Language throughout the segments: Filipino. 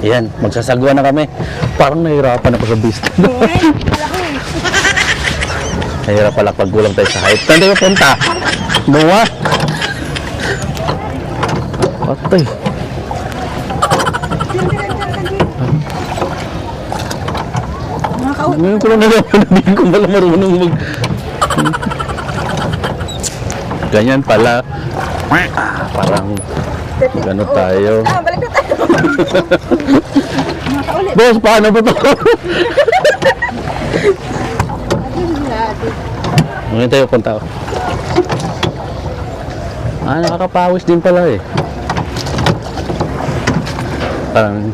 Ayan, magsasagwa na kami. Parang nahihirapan ako sa business. Nahihirap pala pag gulang tayo sa height. Saan tayo punta? Buwa? Patay. Ngayon ko lang nalaman na hindi ko pala marunong ganyan pala. Parang gano tayo. Balik na tayo. Boss, paano ba ito? Ngayon tayo punta. Nakakapawis din pala eh. Parang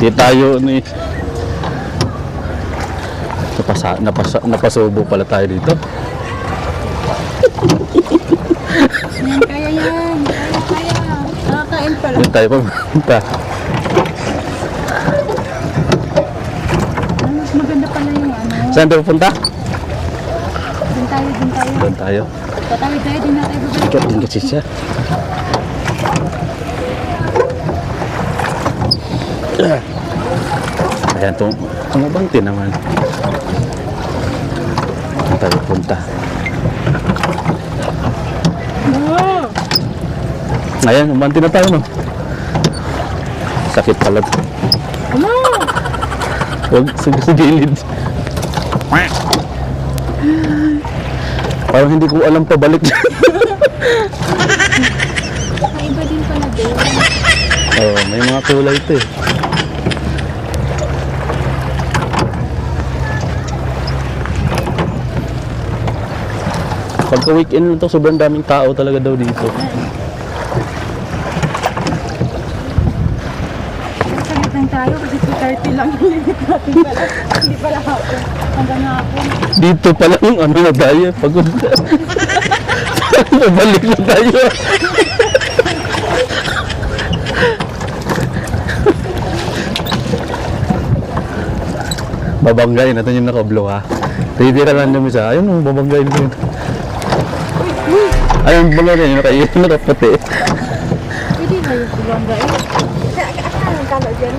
di tayo ni napasubo pala tayo dito. Kaya yan. Kaya. Nakakain pala. Doon tayo pumunta. Mas maganda pala yung ano. Saan tayo pupunta? Doon tayo. Doon tayo. Tatawid tayo, din natin babalik. Ikat din kasi siya. Ayan, tumabangti naman. Saan tayo punta? Ayan, umanti na tayo, no? Sakit pala. Huwag sa gilid. Parang hindi ko alam pabalik. Iba din pala din. Oh, may mga kulay ito eh. Pagka weekend na to, sobrang daming tao talaga daw dito. Salit lang tayo kasi 2:30 lang yung limit natin pala. Hindi pala hapon. Hanggang hapon. Dito pa lang ano na tayo, pagod na. Balik na tayo. Babanggain natin yung naka-blow ha. Titira lang yung isa. Ayun, babanggain ko yun. Ayun, bala rin yung nakaputi. Pwede na yung bulangga eh. Ang kala dyan.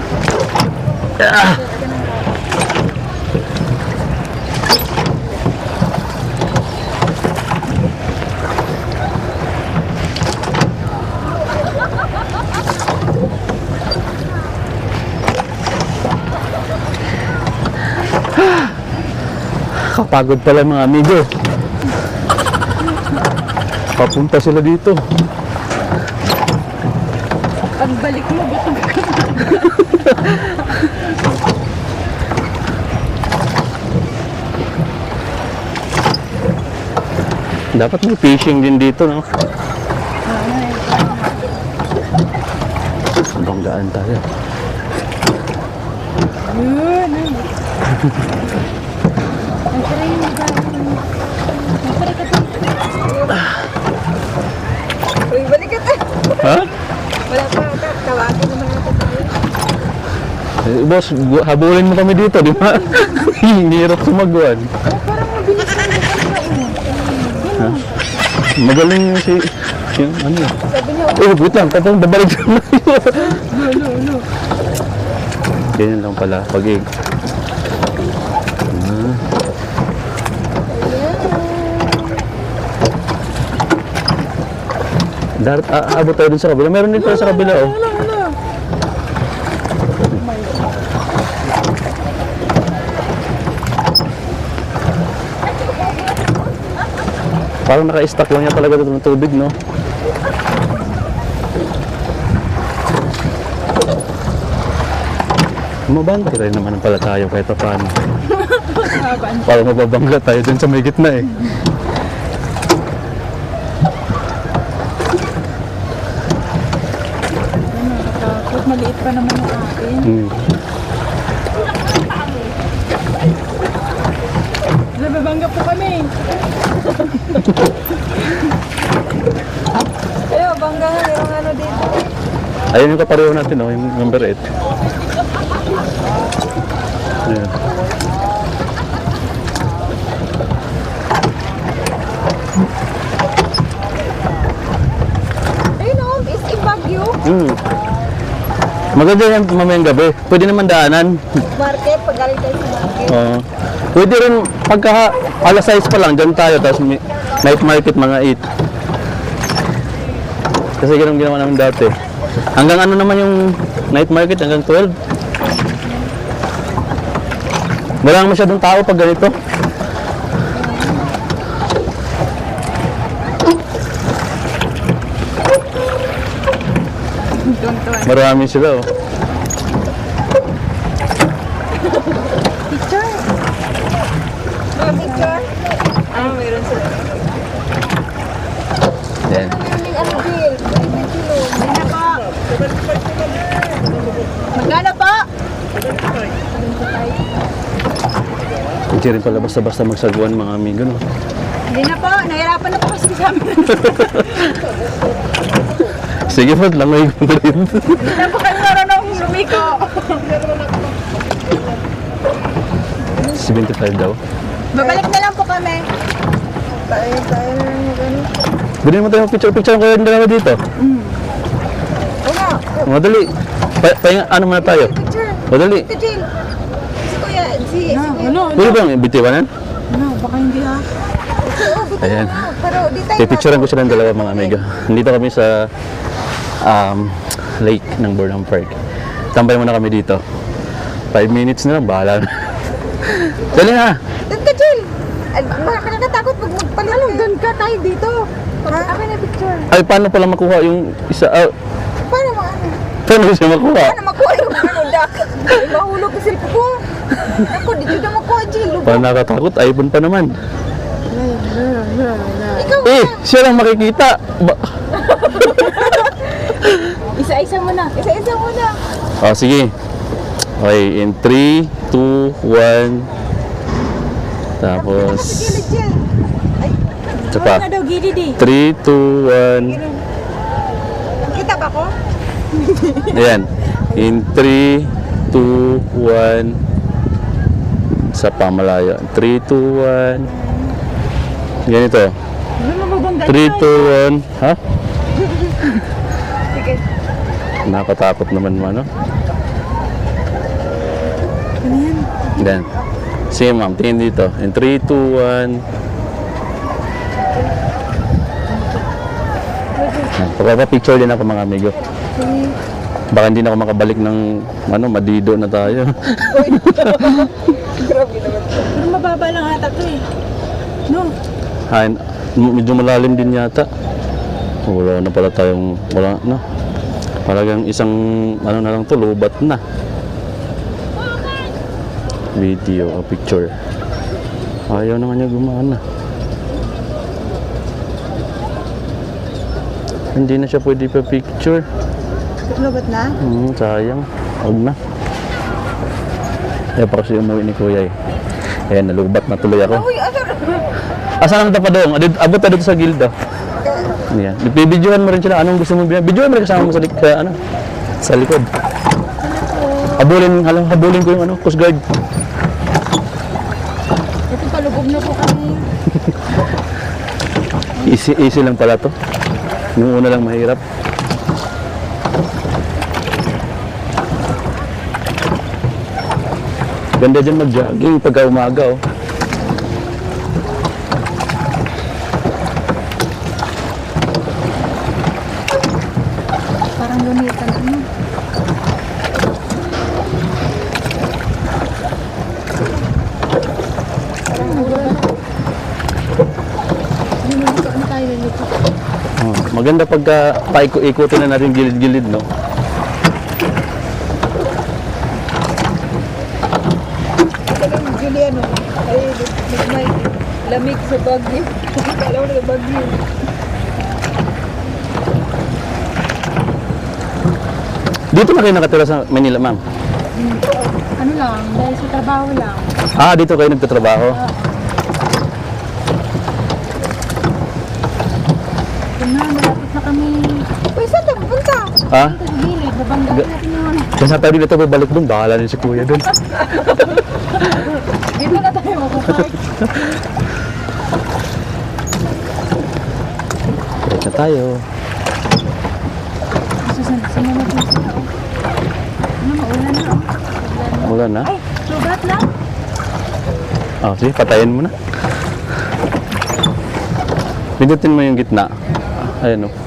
Kapagod pala mga amigo. Papunta sila dito. Pagbalik mo, gutom ka. Dapat may fishing din dito, no? Banggaan tayo. Yun. Ang sarap yung lugar. Ang sarap ka tayo. Uy, balik ka tayo. Ha? Wala pa. Tawagin naman natin tayo. Boss, habulin mo kami dito, di ba? Hirap sumaguan. Parang mabilis na yung Ha? Magaling yung yung ano. sabi niya, Wait lang, tapos babalik na yun. no. Ganyan lang pala, pag-ig. Abot tayo dun sa kabila. Meron din pala sa kabila, oh. Parang naka-stack lang niya talaga dito ng tubig, no? Mabangga rin naman pala tayo kahit paano. Parang mababangga tayo dun sa may gitna, eh. Nakakatakot. Maliit pa naman yung akin. Nababangga po kami. Ayaw, bangga nga. Yung ano dito. Ayun yung kapareho natin, oh, yung number 8. Ayan. Ayun o, is in Baguio. Maganda yan mamayang gabi. Pwede naman daanan. Market, pag galing tayo sa market. Oo. Pwede rin pagka alas 6 pa lang, dyan tayo. Tapos night market mga 8. Kasi ganun ginawa namin dati. Hanggang ano naman yung night market? Hanggang 12. Wala naman masyadong tao pag ganito. Marami sila oh. Picture? Picture? Ah, meron sila. Yan. Ano, Bill? Magkano po? Magkano po? Hindi rin pala basta-basta magsagwan mga amigo no. Hindi na po. Nahirapan na po kasi sa amin. Sige po, langoy ko rin. Hindi na po kayo marunong lumiko. 75 daw. Babalik na lang po kami. Tayo na gano'n. Bilhin mo tayo picture-picture kayo dalawa dito. Una, Madali. Ano muna tayo? picture. Madali. Ito, Jill. Si Kuya, si Kuya. Pwede bang ibitiwanan? No, baka hindi ha. Ayan. Pero di tayo Pipicturean ko sila ng dalawa mga amiga. Nandito kami sa lake ng Burnham Park. Tambay muna kami dito. 5 minutes na lang, bahala na. Dali na! Doon ka, Jill. Baka ka nakatakot pag magpalit. Anong doon ka tayo dito? Ha? Ako na picture. Ay, paano pala makuha yung isa? Paano mo ano? Paano siya makuha? Paano makuha yung ano, Dak? Mahulog ka silpo ko. Ako, dito na makuha, Jill. Paano nakatakot? iPhone pa naman. Ikaw Eh, siya lang makikita. Isa-isa mo na. Isa-isa mo na. Oh, sige. Okay, in 3, 2, 1. Tapos, Gilid, Jill. Ay, isa pa. daw, gilid eh. 3, 2, 1. Kita ba ko? Ayan. In 3, 2, 1. Sa pamalayo. 3, 2, 1. Ganito. Ano mababangga? 3, 2, 1. Ha? Sige. Nakatakot naman mo, no? Ano yan? Then, sige ma'am, tingin dito. In 3, 2, 1. Pagpapapicture din ako mga amigo. Baka hindi na ako makabalik ng madido na tayo. Grabe naman. Pero mababa lang ata to eh. No. Ay, medyo malalim din yata. Wala na pala tayong, wala na. Talagang isang, na lang to, lubat na. Video o picture. Ayaw naman niya gumana. Hindi na siya pwede pa picture. Lubat na? Sayang. Huwag na. Eh, pa kasi umuwi ni Kuya eh. Ayan, nalubat na tuloy ako. Uy, asar. Asan ang tapadong? Abot na dito sa gilda. Ayan. Bibidyohan mo rin sila. Anong gusto mo bilang? Bidyohan mo rin kasama mo sa likod. Habulin ko yung Coast Guard. Ito palubog na po kami. Easy lang pala to. Nung una lang mahirap. Ganda dyan mag-jogging pagka umaga oh. Parang lunitan ano. Oh, maganda pagka paikutin na natin gilid-gilid no. Juliano, ay may lamig sa Baguio. Kala ko na Baguio. Dito na kayo nakatira sa Manila, ma'am? Ano lang, dahil sa trabaho lang. Ah, dito kayo nagtatrabaho? Malapit na kami. Uy, saan tayo pupunta? Ha? Dito sa gilid, nabangga natin yung ano. Kasi tayo dito babalik doon, bahala din si Kuya doon. Dito na tayo magpapark. Balik na tayo. Susunod natin sa tao. Wala na. Ay, sugat lang. Ah, sige, patayin mo na. Pindutin mo yung gitna. Ayan o.